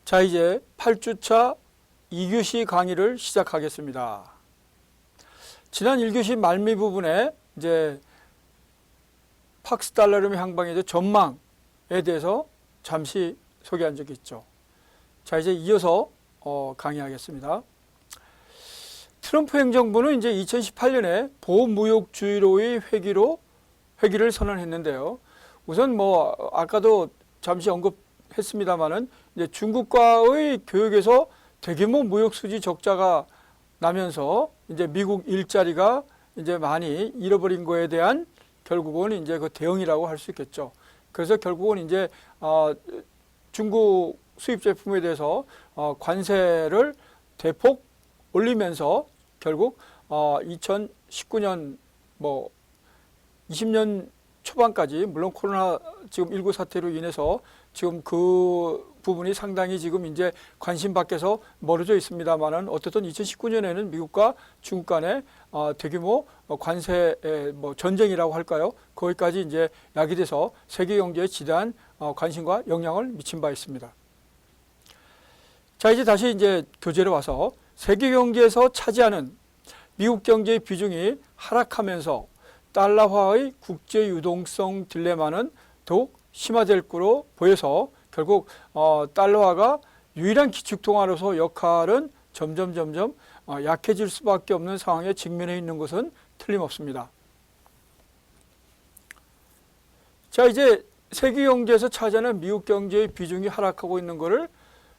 자, 이제 8주차 2교시 강의를 시작하겠습니다. 지난 1교시 말미 부분에 이제 팍스 달러룸 향방의 전망에 대해서 잠시 소개한 적이 있죠. 자, 이제 이어서 강의하겠습니다. 트럼프 행정부는 이제 2018년에 보호무역주의로의 회기를 선언했는데요. 우선 아까도 잠시 언급했습니다만은 이제 중국과의 교역에서 대규모 무역 수지 적자가 나면서 이제 미국 일자리가 이제 많이 잃어버린 거에 대한 결국은 이제 그 대응이라고 할 수 있겠죠. 그래서 결국은 이제 중국 수입 제품에 대해서 관세를 대폭 올리면서 결국 2019년 20년 초반까지 물론 코로나 지금 19 사태로 인해서 지금 그 부분이 상당히 지금 이제 관심 밖에서 멀어져 있습니다만은 어쨌든 2019년에는 미국과 중국 간의 대규모 관세 전쟁이라고 할까요? 거기까지 이제 야기돼서 세계 경제에 지대한 관심과 영향을 미친 바 있습니다. 자, 이제 다시 이제 교재로 와서 세계 경제에서 차지하는 미국 경제의 비중이 하락하면서 달러화의 국제 유동성 딜레마는 더욱 심화될 거로 보여서 결국 달러화가 유일한 기축통화로서 역할은 점점 약해질 수밖에 없는 상황에 직면해 있는 것은 틀림없습니다. 자, 이제 세계 경제에서 차지하는 미국 경제의 비중이 하락하고 있는 것을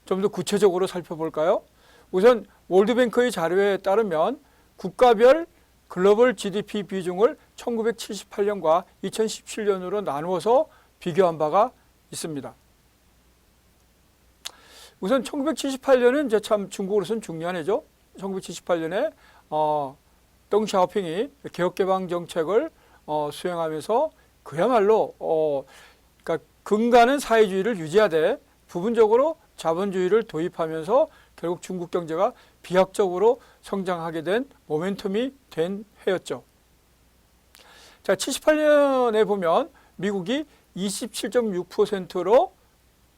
좀 더 구체적으로 살펴볼까요? 우선 월드뱅크의 자료에 따르면 국가별 글로벌 GDP 비중을 1978년과 2017년으로 나누어서 비교한 바가 있습니다. 우선 1978년은 이제 참 중국으로서는 중요한 해죠. 1978년에 덩 샤오핑이 개혁개방 정책을 수행하면서 그야말로 그러니까 근간은 사회주의를 유지하되 부분적으로 자본주의를 도입하면서 결국 중국 경제가 비약적으로 성장하게 된 모멘텀이 된 해였죠. 자, 78년에 보면 미국이 27.6%로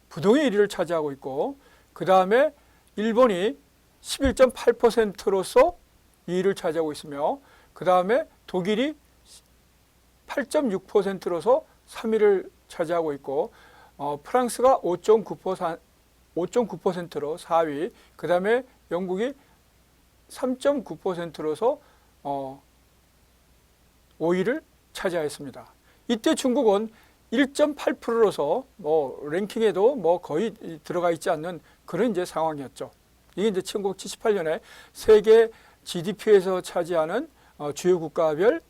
부동의 1위를 차지하고 있고 그 다음에 일본이 11.8%로서 2위를 차지하고 있으며 그 다음에 독일이 8.6%로서 3위를 차지하고 있고 프랑스가 5.9%로 4위, 그 다음에 영국이 3.9%로서 5위를 차지하였습니다. 이때 중국은 1.8%로서 랭킹에도 거의 들어가 있지 않는 그런 이제 상황이었죠. 이게 이제 1978년에 세계 GDP에서 차지하는 주요 국가별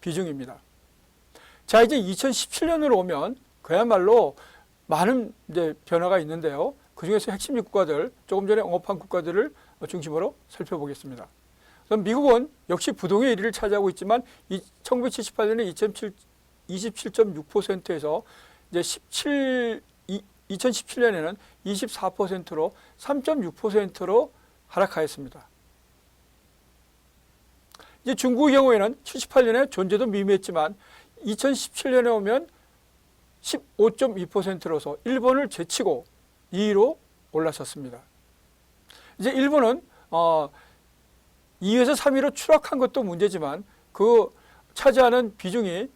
비중입니다. 자, 이제 2017년으로 오면 그야말로 많은 이제 변화가 있는데요. 그 중에서 핵심 국가들, 조금 전에 언급한 국가들을 중심으로 살펴보겠습니다. 미국은 역시 부동의 1위를 차지하고 있지만 1978년에 27.6%에서 이제 2017년에는 24%로 3.6%로 하락하였습니다. 이제 중국의 경우에는 78년에 존재도 미미했지만 2017년에 오면 15.2%로서 일본을 제치고 2위로 올라섰습니다. 이제 일본은 2위에서 3위로 추락한 것도 문제지만 그 차지하는 비중이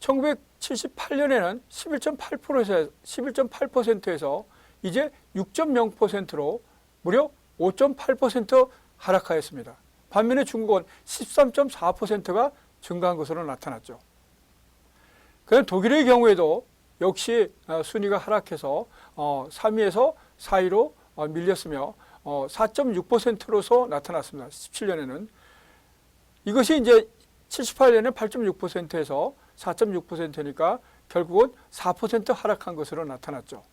1978년에는 11.8%에서 이제 6.0%로 무려 5.8% 하락하였습니다. 반면에 중국은 13.4%가 증가한 것으로 나타났죠. 그다음 독일의 경우에도 역시 순위가 하락해서 3위에서 4위로 밀렸으며 4.6%로서 나타났습니다. 17년에는. 이것이 이제 78년에 8.6%에서 4.6%니까 결국은 4% 하락한 것으로 나타났죠.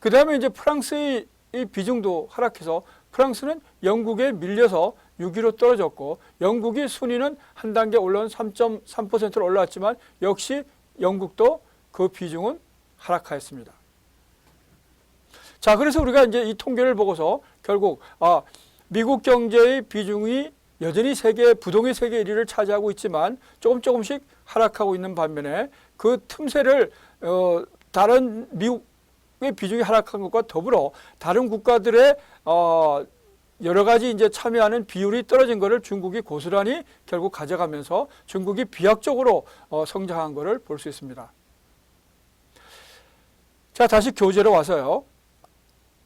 그 다음에 이제 프랑스의 비중도 하락해서 프랑스는 영국에 밀려서 6위로 떨어졌고 영국이 순위는 한 단계 올라온 3.3%로 올라왔지만 역시 영국도 그 비중은 하락하였습니다. 자, 그래서 우리가 이제 이 통계를 보고서 결국 미국 경제의 비중이 여전히 부동의 세계 1위를 차지하고 있지만 조금씩 하락하고 있는 반면에 그 틈새를 다른 미국 비중이 하락한 것과 더불어 다른 국가들의 여러 가지 이제 참여하는 비율이 떨어진 것을 중국이 고스란히 결국 가져가면서 중국이 비약적으로 성장한 것을 볼 수 있습니다. 자, 다시 교재로 와서요.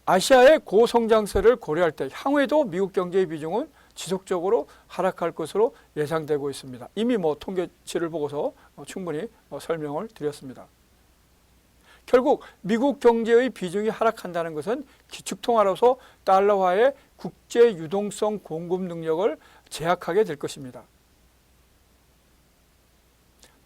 아시아의 고성장세를 고려할 때 향후에도 미국 경제의 비중은 지속적으로 하락할 것으로 예상되고 있습니다. 이미 통계치를 보고서 충분히 설명을 드렸습니다. 결국 미국 경제의 비중이 하락한다는 것은 기축통화로서 달러화의 국제 유동성 공급 능력을 제약하게 될 것입니다.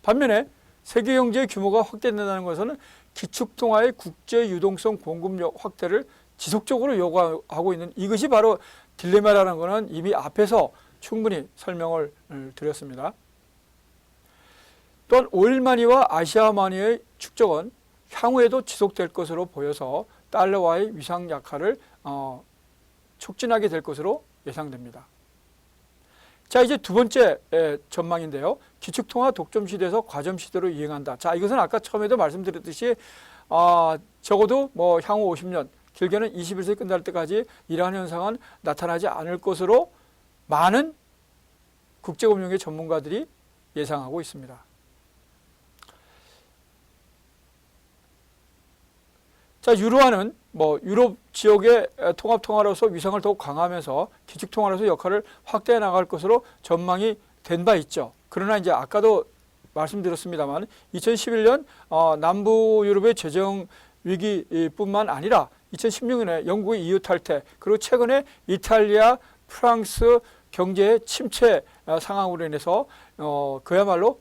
반면에 세계 경제의 규모가 확대된다는 것은 기축통화의 국제 유동성 공급력 확대를 지속적으로 요구하고 있는 이것이 바로 딜레마라는 것은 이미 앞에서 충분히 설명을 드렸습니다. 또한 오일마니와 아시아마니의 축적은 향후에도 지속될 것으로 보여서 달러와의 위상 약화를 촉진하게 될 것으로 예상됩니다. 자, 이제 두 번째 전망인데요. 기축통화 독점 시대에서 과점 시대로 이행한다. 자, 이것은 아까 처음에도 말씀드렸듯이 적어도 향후 50년, 길게는 21세기 끝날 때까지 이러한 현상은 나타나지 않을 것으로 많은 국제금융의 전문가들이 예상하고 있습니다. 자, 유로화는 유럽 지역의 통합통화로서 위상을 더욱 강화하면서 기축통화로서 역할을 확대해 나갈 것으로 전망이 된 바 있죠. 그러나 이제 아까도 말씀드렸습니다만 2011년 남부 유럽의 재정 위기뿐만 아니라 2016년에 영국의 EU 탈퇴, 그리고 최근에 이탈리아, 프랑스 경제의 침체 상황으로 인해서 그야말로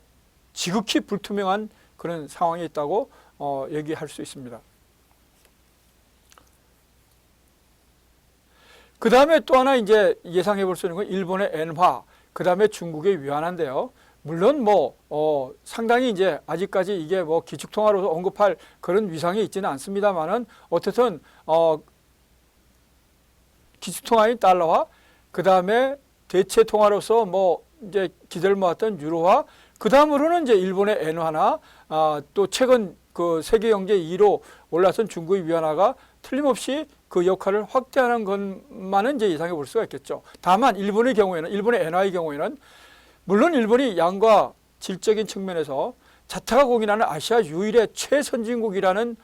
지극히 불투명한 그런 상황이 있다고 얘기할 수 있습니다. 그 다음에 또 하나 이제 예상해 볼 수 있는 건 일본의 엔화, 그 다음에 중국의 위안화인데요. 물론 상당히 이제 아직까지 이게 기축통화로 언급할 그런 위상이 있지는 않습니다만은 어쨌든 기축통화인 달러화, 그 다음에 대체 통화로서 이제 기대를 모았던 유로화, 그 다음으로는 이제 일본의 엔화나 또 최근 그 세계 경제 2위로 올라선 중국의 위안화가 틀림없이 그 역할을 확대하는 것만은 이제 예상해 볼 수가 있겠죠. 다만 일본의 엔화의 경우에는 물론 일본이 양과 질적인 측면에서 자타가 공인하는 아시아 유일의 최선진국이라는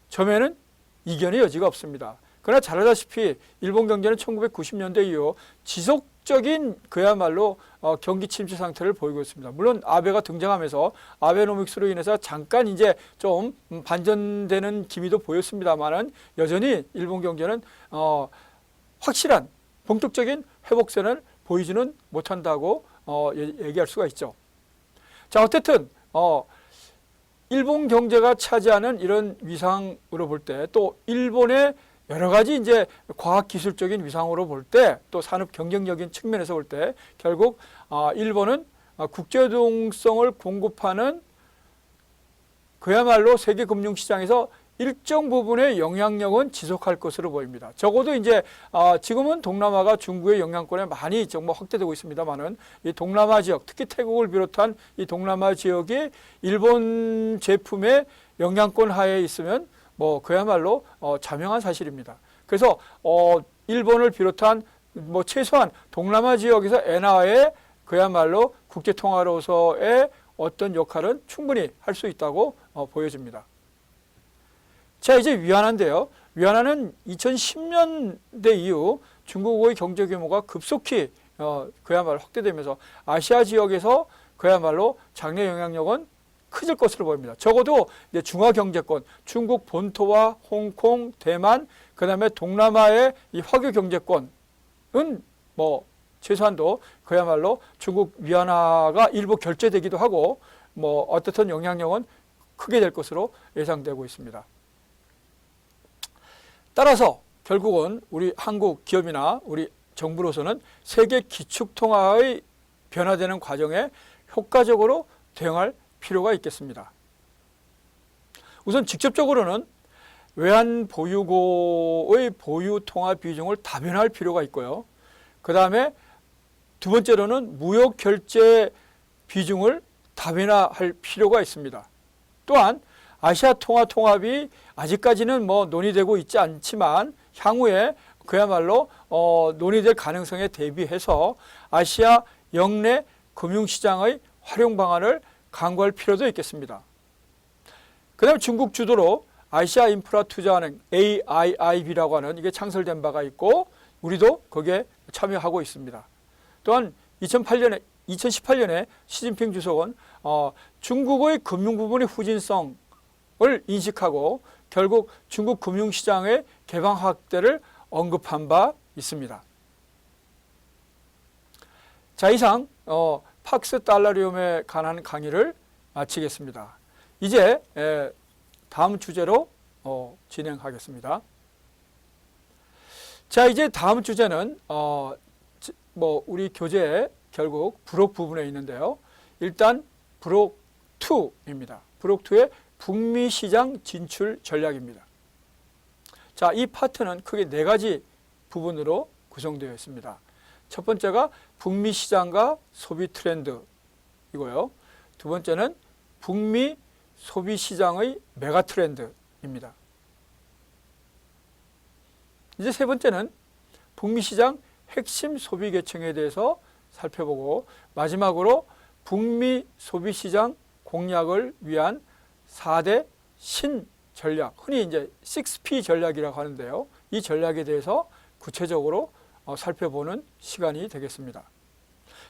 점에는 이견의 여지가 없습니다. 그러나 잘 알다시피 일본 경제는 1990년대 이후 지속적인 그야말로 경기 침체 상태를 보이고 있습니다. 물론 아베가 등장하면서 아베노믹스로 인해서 잠깐 이제 좀 반전되는 기미도 보였습니다만은 여전히 일본 경제는 확실한 본격적인 회복세를 보이지는 못한다고 얘기할 수가 있죠. 자, 어쨌든 일본 경제가 차지하는 이런 위상으로 볼 때, 또 일본의 여러 가지 이제 과학 기술적인 위상으로 볼 때, 또 산업 경쟁력인 측면에서 볼 때 결국 일본은 국제유동성을 공급하는 그야말로 세계 금융시장에서 일정 부분의 영향력은 지속할 것으로 보입니다. 적어도 이제 지금은 동남아가 중국의 영향권에 많이 정말 확대되고 있습니다만은 이 동남아 지역, 특히 태국을 비롯한 이 동남아 지역이 일본 제품의 영향권 하에 있으면 그야말로 자명한 사실입니다. 그래서 일본을 비롯한 최소한 동남아 지역에서 엔화의 그야말로 국제통화로서의 어떤 역할은 충분히 할 수 있다고 보여집니다. 자, 이제 위안화인데요. 위안화는 2010년대 이후 중국의 경제 규모가 급속히 그야말로 확대되면서 아시아 지역에서 그야말로 장래 영향력은 커질 것으로 보입니다. 적어도 이제 중화경제권, 중국 본토와 홍콩, 대만, 그 다음에 동남아의 이 화교 경제권은 최소한도 그야말로 중국 위안화가 일부 결제되기도 하고 어떻든 영향력은 크게 될 것으로 예상되고 있습니다. 따라서 결국은 우리 한국 기업이나 우리 정부로서는 세계 기축통화의 변화되는 과정에 효과적으로 대응할 필요가 있겠습니다. 우선 직접적으로는 외환 보유고의 보유 통화 비중을 다변화할 필요가 있고요. 그 다음에 두 번째로는 무역 결제 비중을 다변화할 필요가 있습니다. 또한 아시아 통합이 아직까지는 뭐 논의되고 있지 않지만 향후에 그야말로 논의될 가능성에 대비해서 아시아 영내 금융시장의 활용 방안을 강구할 필요도 있겠습니다. 그 다음에 중국 주도로 아시아 인프라 투자은행 AIIB라고 하는 이게 창설된 바가 있고 우리도 거기에 참여하고 있습니다. 또한 2018년에 시진핑 주석은 중국의 금융 부분의 후진성을 인식하고 결국 중국 금융시장의 개방 확대를 언급한 바 있습니다. 자, 이상 팍스 달러리움에 관한 강의를 마치겠습니다. 이제 다음 주제로 진행하겠습니다. 자, 이제 다음 주제는 우리 교재에 결국 부록 부분에 있는데요. 일단 부록 2입니다. 부록 2의 북미 시장 진출 전략입니다. 자, 이 파트는 크게 4가지 부분으로 구성되어 있습니다. 첫 번째가 북미 시장과 소비 트렌드 이고요. 두 번째는 북미 소비 시장의 메가 트렌드입니다. 이제 세 번째는 북미 시장 핵심 소비 계층에 대해서 살펴보고 마지막으로 북미 소비 시장 공략을 위한 4대 신 전략, 흔히 이제 6P 전략이라고 하는데요. 이 전략에 대해서 구체적으로 살펴보는 시간이 되겠습니다.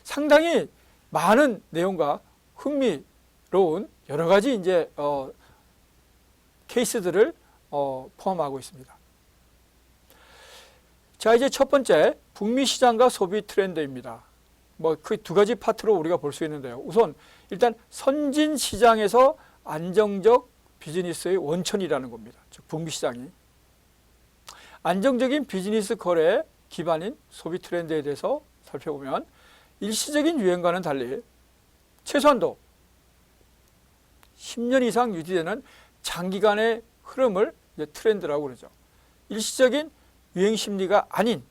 상당히 많은 내용과 흥미로운 여러 가지 이제 케이스들을 포함하고 있습니다. 자, 이제 첫 번째 북미 시장과 소비 트렌드입니다. 그 2가지 파트로 우리가 볼 수 있는데요. 우선 일단 선진 시장에서 안정적 비즈니스의 원천이라는 겁니다. 즉 북미 시장이 안정적인 비즈니스 거래의 기반인 소비 트렌드에 대해서 살펴보면 일시적인 유행과는 달리 최소한도 10년 이상 유지되는 장기간의 흐름을 이제 트렌드라고 그러죠. 일시적인 유행 심리가 아닌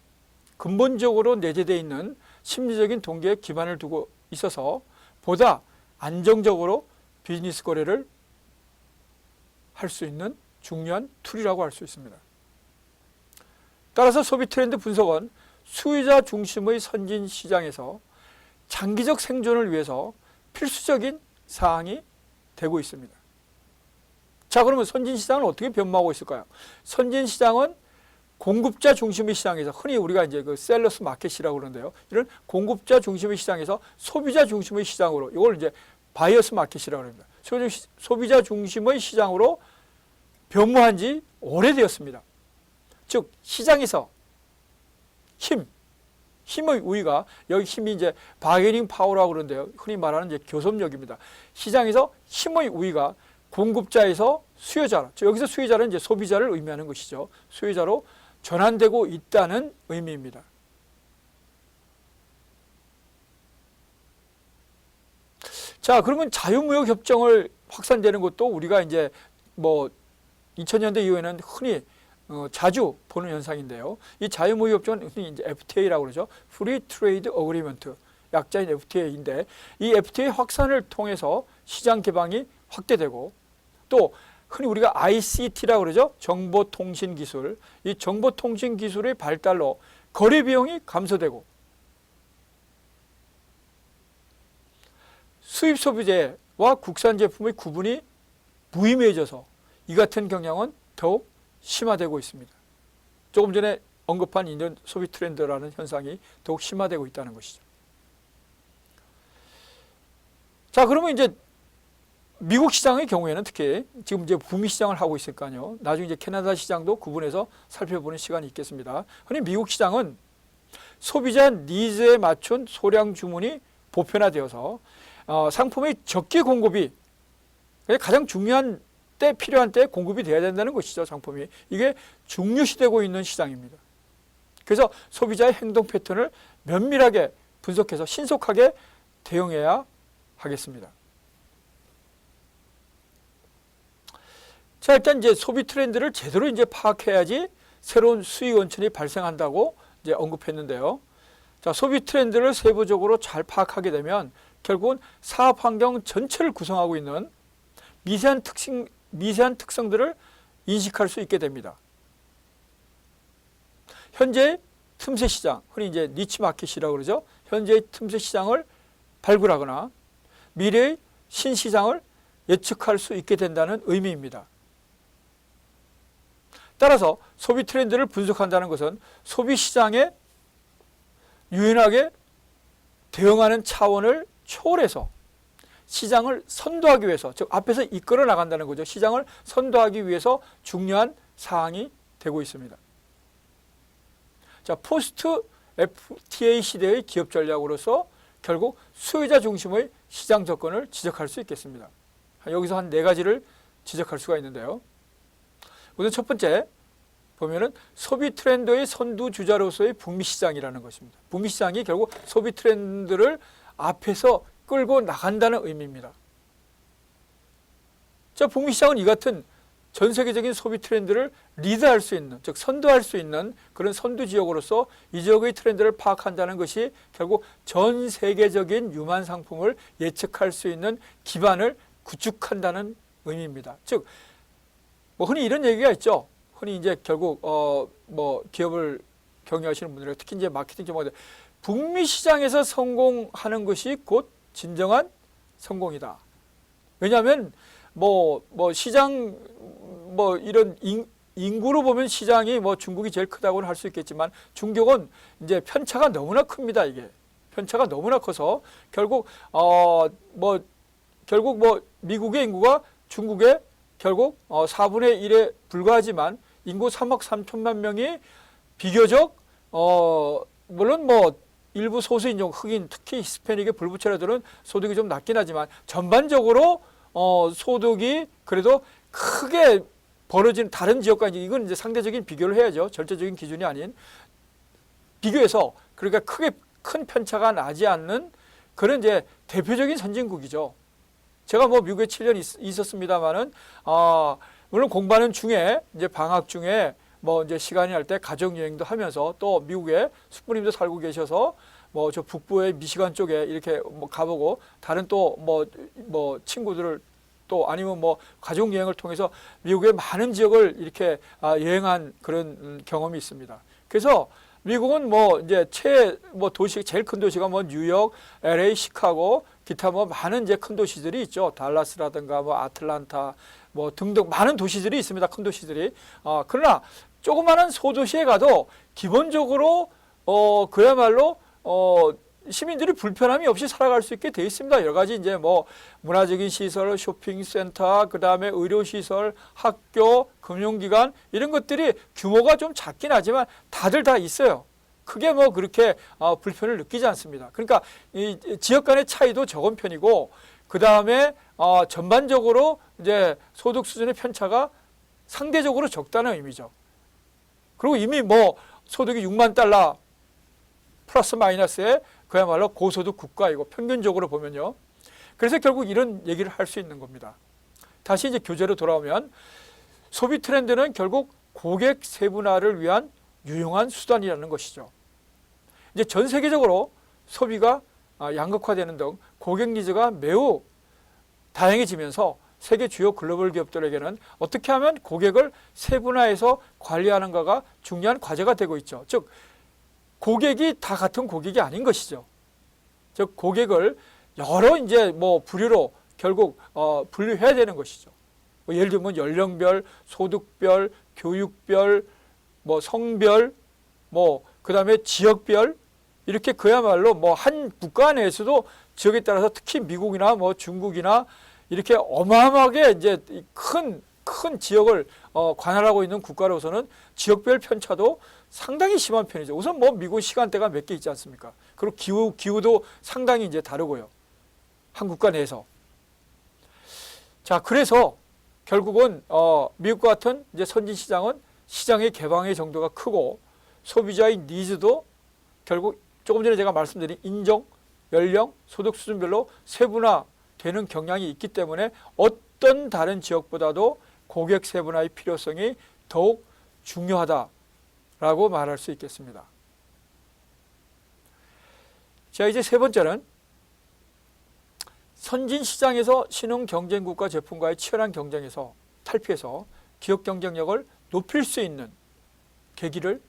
근본적으로 내재되어 있는 심리적인 동기에 기반을 두고 있어서 보다 안정적으로 비즈니스 거래를 할 수 있는 중요한 툴이라고 할 수 있습니다. 따라서 소비 트렌드 분석은 수요자 중심의 선진 시장에서 장기적 생존을 위해서 필수적인 사항이 되고 있습니다. 자, 그러면 선진 시장은 어떻게 변모하고 있을까요? 선진 시장은 공급자 중심의 시장에서 흔히 우리가 이제 그 셀러스 마켓이라고 그러는데요. 이런 공급자 중심의 시장에서 소비자 중심의 시장으로 이걸 이제 바이어스 마켓이라고 합니다. 소비자 중심의 시장으로 변모한 지 오래되었습니다. 즉 시장에서 힘의 우위가 여기 힘이 이제 바게닝 파워라고 그러는데요. 흔히 말하는 이제 교섭력입니다. 시장에서 힘의 우위가 공급자에서 수요자, 여기서 수요자는 이제 소비자를 의미하는 것이죠. 수요자로 전환되고 있다는 의미입니다. 자, 그러면 자유무역 협정을 확산되는 것도 우리가 이제 2000년대 이후에는 흔히 자주 보는 현상인데요. 이 자유무역 협정은 흔히 이제 FTA라고 그러죠. Free Trade Agreement, 약자인 FTA인데 이 FTA 확산을 통해서 시장 개방이 확대되고 또 흔히 우리가 ICT라고 그러죠. 정보통신기술. 이 정보통신기술의 발달로 거래 비용이 감소되고 수입 소비재와 국산 제품의 구분이 무의미해져서 이 같은 경향은 더욱 심화되고 있습니다. 조금 전에 언급한 인도 소비 트렌드라는 현상이 더욱 심화되고 있다는 것이죠. 자, 그러면 이제 미국 시장의 경우에는 특히 지금 이제 북미 시장을 하고 있으니까요. 나중에 이제 캐나다 시장도 구분해서 살펴보는 시간이 있겠습니다. 흔히 미국 시장은 소비자 니즈에 맞춘 소량 주문이 보편화되어서 상품의 적게 공급이 가장 중요한 때 필요한 때 공급이 돼야 된다는 것이죠. 상품이. 이게 중요시되고 있는 시장입니다. 그래서 소비자의 행동 패턴을 면밀하게 분석해서 신속하게 대응해야 하겠습니다. 자, 일단 이제 소비 트렌드를 제대로 이제 파악해야지 새로운 수익 원천이 발생한다고 이제 언급했는데요. 자, 소비 트렌드를 세부적으로 잘 파악하게 되면 결국은 사업 환경 전체를 구성하고 있는 미세한 미세한 특성들을 인식할 수 있게 됩니다. 현재의 틈새 시장, 흔히 이제 니치 마켓이라고 그러죠. 현재의 틈새 시장을 발굴하거나 미래의 신시장을 예측할 수 있게 된다는 의미입니다. 따라서 소비 트렌드를 분석한다는 것은 소비 시장에 유연하게 대응하는 차원을 초월해서 시장을 선도하기 위해서, 즉 앞에서 이끌어 나간다는 거죠. 시장을 선도하기 위해서 중요한 사항이 되고 있습니다. 자, 포스트 FTA 시대의 기업 전략으로서 결국 수요자 중심의 시장 접근을 지적할 수 있겠습니다. 여기서 한 4가지를 지적할 수가 있는데요. 우선 첫 번째 보면은 소비 트렌드의 선두주자로서의 북미 시장이라는 것입니다. 북미 시장이 결국 소비 트렌드를 앞에서 끌고 나간다는 의미입니다. 자, 북미 시장은 이 같은 전 세계적인 소비 트렌드를 리드할 수 있는, 즉 선도할 수 있는 그런 선두 지역으로서 이 지역의 트렌드를 파악한다는 것이 결국 전 세계적인 유망 상품을 예측할 수 있는 기반을 구축한다는 의미입니다. 즉, 뭐 흔히 이런 얘기가 있죠. 흔히 이제 결국 뭐 기업을 경영하시는 분들, 특히 이제 마케팅 전문가들, 북미 시장에서 성공하는 것이 곧 진정한 성공이다. 왜냐하면 뭐 시장 뭐 이런 인구로 보면 시장이 뭐 중국이 제일 크다고는 할 수 있겠지만 중국은 이제 편차가 너무나 큽니다. 이게 편차가 너무나 커서 결국 결국 미국의 인구가 중국의 결국 4분의 1에 불과하지만 인구 3억 3천만 명이 비교적 물론 뭐 일부 소수 인종, 흑인, 특히 히스패닉의 불부채라들은 소득이 좀 낮긴 하지만 전반적으로 소득이 그래도 크게 벌어지는 다른 지역과 이건 이제 상대적인 비교를 해야죠. 절대적인 기준이 아닌 비교해서 그러니까 크게 큰 편차가 나지 않는 그런 이제 대표적인 선진국이죠. 제가 뭐 미국에 7년 있었습니다만은 물론 공부하는 중에 이제 방학 중에 뭐 이제 시간이 날 때 가족 여행도 하면서 또 미국에 숙부님도 살고 계셔서 뭐 저 북부의 미시간 쪽에 이렇게 뭐 가보고 다른 또 뭐 친구들을 또 아니면 뭐 가족 여행을 통해서 미국의 많은 지역을 이렇게 여행한 그런 경험이 있습니다. 그래서 미국은 뭐 이제 도시 제일 큰 도시가 뭐 뉴욕, LA, 시카고, 기타 뭐 많은 이제 큰 도시들이 있죠. 달라스라든가 뭐 아틀란타 뭐 등등 많은 도시들이 있습니다. 큰 도시들이. 그러나 조그마한 소도시에 가도 기본적으로 그야말로 시민들이 불편함이 없이 살아갈 수 있게 돼 있습니다. 여러 가지 이제 뭐 문화적인 시설, 쇼핑센터, 그 다음에 의료시설, 학교, 금융기관 이런 것들이 규모가 좀 작긴 하지만 다들 다 있어요. 크게 뭐 그렇게 불편을 느끼지 않습니다. 그러니까 이 지역 간의 차이도 적은 편이고 그 다음에 전반적으로 이제 소득 수준의 편차가 상대적으로 적다는 의미죠. 그리고 이미 뭐 소득이 6만 달러 플러스 마이너스의 그야말로 고소득 국가이고 평균적으로 보면요. 그래서 결국 이런 얘기를 할 수 있는 겁니다. 다시 이제 교재로 돌아오면 소비 트렌드는 결국 고객 세분화를 위한 유용한 수단이라는 것이죠. 이제 전 세계적으로 소비가 양극화되는 등 고객 니즈가 매우 다양해지면서 세계 주요 글로벌 기업들에게는 어떻게 하면 고객을 세분화해서 관리하는가가 중요한 과제가 되고 있죠. 즉 고객이 다 같은 고객이 아닌 것이죠. 즉 고객을 여러 이제 뭐 부류로 결국 분류해야 되는 것이죠. 뭐 예를 들면 연령별, 소득별, 교육별, 뭐 성별, 뭐 그다음에 지역별 이렇게 그야말로 뭐 한 국가 내에서도 지역에 따라서 특히 미국이나 뭐 중국이나 이렇게 어마어마하게 이제 큰 지역을 관할하고 있는 국가로서는 지역별 편차도 상당히 심한 편이죠. 우선 뭐 미국 시간대가 몇 개 있지 않습니까? 그리고 기후도 상당히 이제 다르고요. 한 국가 내에서. 자, 그래서 결국은 미국과 같은 이제 선진 시장은 시장의 개방의 정도가 크고 소비자의 니즈도 결국 조금 전에 제가 말씀드린 인종, 연령, 소득 수준별로 세분화되는 경향이 있기 때문에 어떤 다른 지역보다도 고객 세분화의 필요성이 더욱 중요하다라고 말할 수 있겠습니다. 자, 이제 세 번째는 선진 시장에서 신흥 경쟁국가 제품과의 치열한 경쟁에서 탈피해서 기업 경쟁력을 높일 수 있는 계기를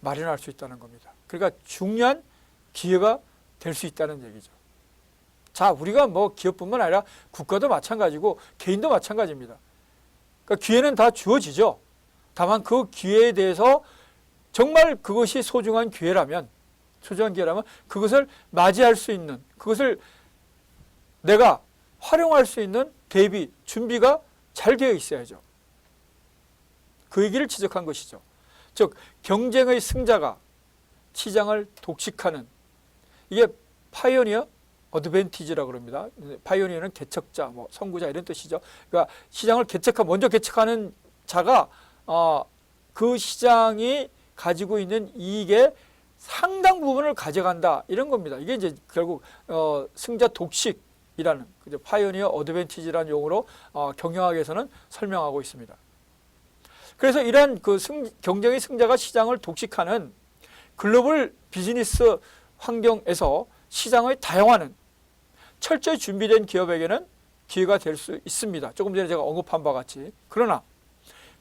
마련할 수 있다는 겁니다. 그러니까 중요한 기회가 될 수 있다는 얘기죠. 자, 우리가 뭐 기업뿐만 아니라 국가도 마찬가지고 개인도 마찬가지입니다. 그러니까 기회는 다 주어지죠. 다만 그 기회에 대해서 정말 그것이 소중한 기회라면 그것을 맞이할 수 있는, 그것을 내가 활용할 수 있는 대비, 준비가 잘 되어 있어야죠. 그 얘기를 지적한 것이죠. 즉 경쟁의 승자가 시장을 독식하는, 이게 파이오니어 어드밴티지라고 그럽니다. 파이오니어는 개척자, 뭐 선구자 이런 뜻이죠. 그러니까 시장을 먼저 개척하는 자가 그 시장이 가지고 있는 이익의 상당 부분을 가져간다, 이런 겁니다. 이게 이제 결국 승자 독식이라는, 파이오니어 어드밴티지라는 용어로 경영학에서는 설명하고 있습니다. 그래서 이러한 그 경쟁의 승자가 시장을 독식하는 글로벌 비즈니스 환경에서 시장의 다양화는 철저히 준비된 기업에게는 기회가 될 수 있습니다. 조금 전에 제가 언급한 바와 같이. 그러나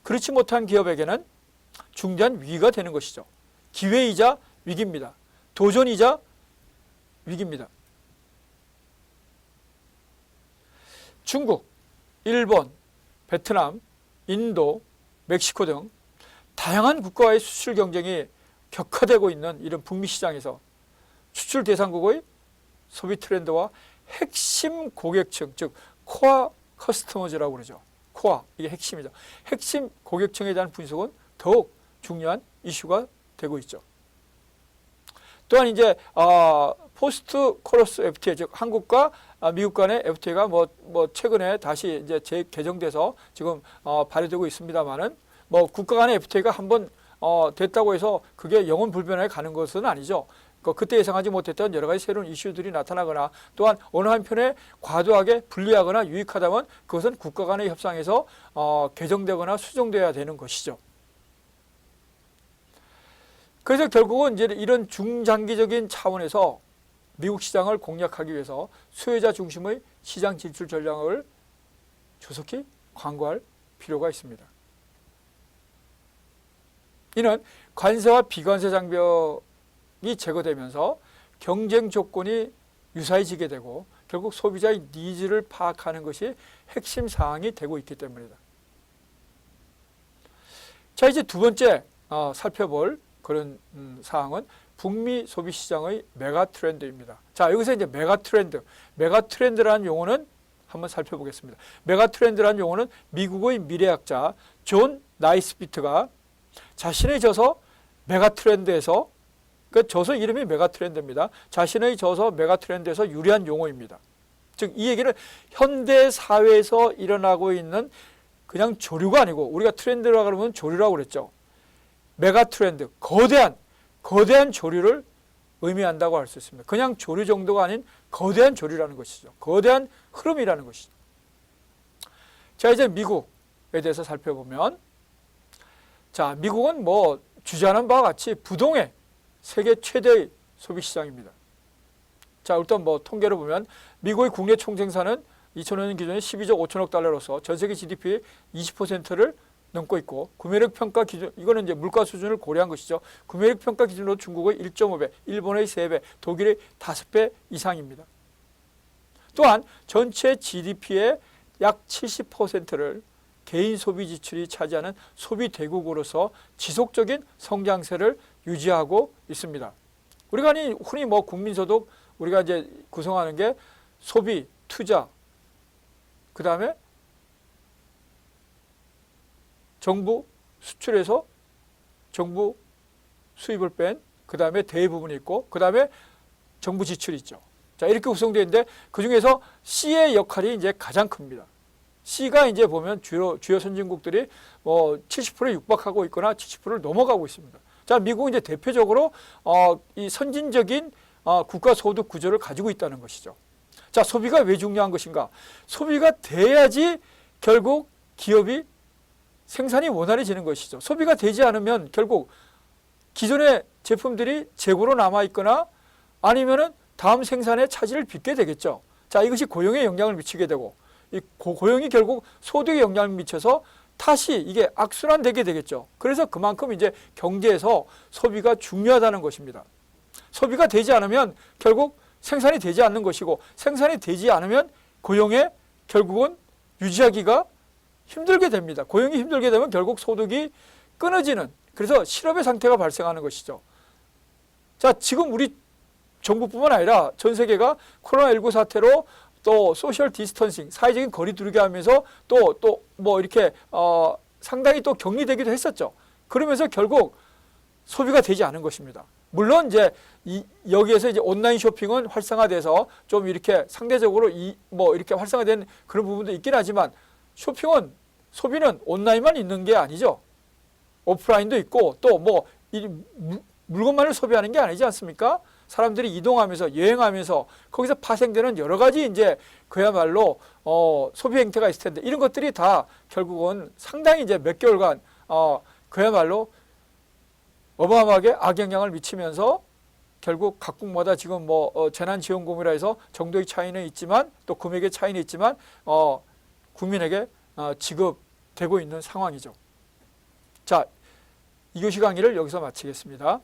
그렇지 못한 기업에게는 중대한 위기가 되는 것이죠. 기회이자 위기입니다. 도전이자 위기입니다. 중국, 일본, 베트남, 인도, 멕시코 등 다양한 국가와의 수출 경쟁이 격화되고 있는 이런 북미 시장에서 수출 대상국의 소비 트렌드와 핵심 고객층, 즉 코어 커스터머즈라고 그러죠. 코어, 이게 핵심이죠. 핵심 고객층에 대한 분석은 더욱 중요한 이슈가 되고 있죠. 또한 이제 포스트 코러스 FTA, 즉 한국과 미국 간의 FTA가 뭐 최근에 다시 이제 재개정돼서 지금 발효되고 있습니다만은, 뭐 국가 간의 FTA가 한번 됐다고 해서 그게 영원 불변하게 가는 것은 아니죠. 그때 예상하지 못했던 여러 가지 새로운 이슈들이 나타나거나, 또한 어느 한편에 과도하게 불리하거나 유익하다면 그것은 국가 간의 협상에서 개정되거나 수정돼야 되는 것이죠. 그래서 결국은 이제 이런 중장기적인 차원에서 미국 시장을 공략하기 위해서 수혜자 중심의 시장 진출 전략을 조속히 강구할 필요가 있습니다. 이는 관세와 비관세 장벽이 제거되면서 경쟁 조건이 유사해지게 되고 결국 소비자의 니즈를 파악하는 것이 핵심 사항이 되고 있기 때문이다. 자, 이제 두 번째 살펴볼 그런 사항은 북미 소비 시장의 메가 트렌드입니다. 자, 여기서 이제 메가 트렌드라는 용어는 한번 살펴보겠습니다. 메가 트렌드라는 용어는 미국의 미래학자 존 나이스비트가 자신의 저서 메가 트렌드에서, 그 저서 이름이 메가 트렌드입니다. 자신의 저서 메가 트렌드에서 유래한 용어입니다. 즉 이 얘기는 현대 사회에서 일어나고 있는 그냥 조류가 아니고, 우리가 트렌드라고 그러면 조류라고 그랬죠. 메가 트렌드, 거대한 조류를 의미한다고 할 수 있습니다. 그냥 조류 정도가 아닌 거대한 조류라는 것이죠. 거대한 흐름이라는 것이죠. 자, 이제 미국에 대해서 살펴보면, 자, 미국은 뭐 주장하는 바와 같이 부동의 세계 최대의 소비 시장입니다. 자, 일단 뭐 통계를 보면 미국의 국내 총생산은 2005년 기준에 12조 5천억 달러로서 전 세계 GDP의 20%를 넘고 있고, 구매력 평가 기준, 이거는 이제 물가 수준을 고려한 것이죠. 구매력 평가 기준으로 중국의 1.5배, 일본의 3배, 독일의 5배 이상입니다. 또한 전체 GDP의 약 70%를 개인 소비 지출이 차지하는 소비 대국으로서 지속적인 성장세를 유지하고 있습니다. 우리가 흔히 뭐 국민소득 우리가 이제 구성하는 게 소비, 투자, 그 다음에 정부 수출에서 정부 수입을 뺀, 그 다음에 대부분이 있고, 그 다음에 정부 지출이 있죠. 자, 이렇게 구성되어 있는데 그 중에서 C의 역할이 이제 가장 큽니다. C가 이제 보면 주요 선진국들이 뭐 70%에 육박하고 있거나 70%를 넘어가고 있습니다. 자, 미국은 이제 대표적으로 이 선진적인 국가 소득 구조를 가지고 있다는 것이죠. 자, 소비가 왜 중요한 것인가? 소비가 돼야지 결국 기업이 생산이 원활해지는 것이죠. 소비가 되지 않으면 결국 기존의 제품들이 재고로 남아 있거나 아니면은 다음 생산에 차질을 빚게 되겠죠. 자, 이것이 고용에 영향을 미치게 되고, 이 고용이 결국 소득에 영향을 미쳐서 다시 이게 악순환되게 되겠죠. 그래서 그만큼 이제 경제에서 소비가 중요하다는 것입니다. 소비가 되지 않으면 결국 생산이 되지 않는 것이고, 생산이 되지 않으면 고용에 결국은 유지하기가 힘들게 됩니다. 고용이 힘들게 되면 결국 소득이 끊어지는, 그래서 실업의 상태가 발생하는 것이죠. 자, 지금 우리 정부뿐만 아니라 전 세계가 코로나19 사태로 또 소셜 디스턴싱, 사회적인 거리 두기 하면서 또 뭐 이렇게 상당히 또 격리되기도 했었죠. 그러면서 결국 소비가 되지 않은 것입니다. 물론 이제 여기에서 이제 온라인 쇼핑은 활성화돼서 좀 이렇게 상대적으로 뭐 이렇게 활성화된 그런 부분도 있긴 하지만, 소비는 온라인만 있는 게 아니죠. 오프라인도 있고 또 뭐 물건만을 소비하는 게 아니지 않습니까? 사람들이 이동하면서 여행하면서 거기서 파생되는 여러 가지 이제 그야말로 소비 행태가 있을 텐데, 이런 것들이 다 결국은 상당히 이제 몇 개월간 그야말로 어마어마하게 악영향을 미치면서 결국 각국마다 지금 뭐 재난지원금이라 해서 정도의 차이는 있지만 또 금액의 차이는 있지만 국민에게 지급되고 있는 상황이죠. 자, 2교시 강의를 여기서 마치겠습니다.